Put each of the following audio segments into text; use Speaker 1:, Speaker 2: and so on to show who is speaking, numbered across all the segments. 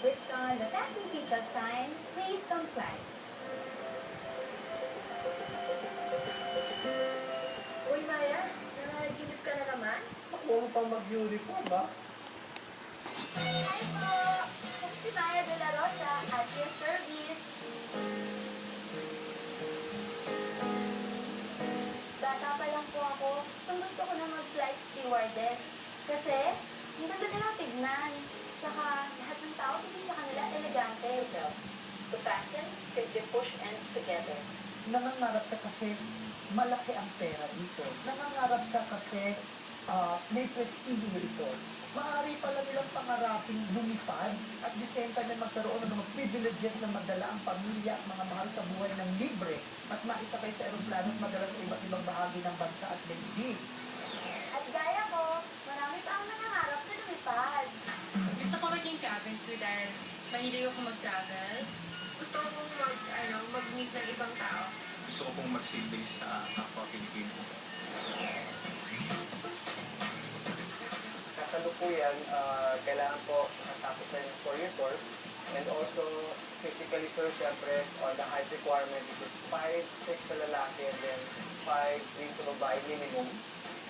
Speaker 1: switched on the fasten seatbelt sign. Please comply.
Speaker 2: Uy, Maya, nanaginip ka na naman?
Speaker 3: Huwag pang mag-uniform, ha?
Speaker 2: Hi po! Ako si Maya de la Rosa at your service. Bata pa lang po ako. Gusto ko na mag-flight stewardess. Kasi, ang ganda nilang tignan. Tsaka, lahat ng tao tingin sa kanila elegante.
Speaker 4: The fasten can be pushed and together.
Speaker 5: Nangangarap ka kasi malaki ang pera dito. Nangangarap ka kasi may prestige rito. Maaari pala nilang pangarapin lumipad at the same time ay magkaroon ng mga privileges na madala ang pamilya at mga mahal sa buhay ng libre at maisakay sa aeroplano at madala sa iba't ibang bahagi ng bansa at daigdig.
Speaker 2: At gaya ko, marami pa ang nangangarap na lumipad.
Speaker 6: Gusto ko maging cabin crew dahil mahilig ako mag-travel. Gusto ko mag-meet ng ibang tao.
Speaker 7: Gusto ko pong magsilbi sa kapwa Pilipino.
Speaker 3: Kasalukuyan, kailangan po matapos na yung 4-year course. And also, physically, sir, syempre, the height requirement is 5'6" sa lalaki and then 5'3" sa babae minimum.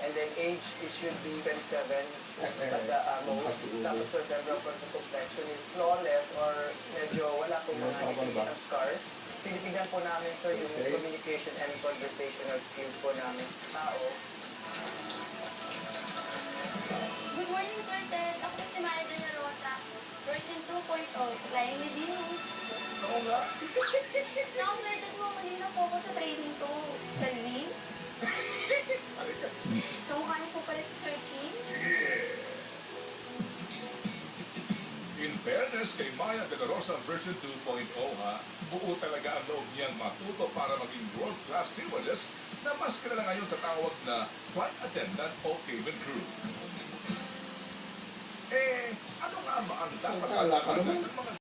Speaker 3: And then age, it should be 27 at the most. Tapos, sir, several person complexion is flawless or medyo wala pong mga indication scars. Tinitignan po namin, sir, yung communication and conversational skills po namin sa tao.
Speaker 2: Good morning, Sir Ted. Ako si Maya de la Rosa, version 2.0, flying with you.
Speaker 3: Oo nga.
Speaker 2: Now, Sir Ted, kanina po ako sa training to. Salvi? Kamukha niyo po pala si Sir Chin?
Speaker 8: In fairness kay Maya de la Rosa version 2.0 ha, buo talaga ang loob niyang matuto para maging world-class stewardess na mas kilala ngayon sa tawag na flight attendant o cabin crew. Ano nga ba ang dapat
Speaker 9: Akala ka
Speaker 8: ng
Speaker 9: naman.
Speaker 8: mga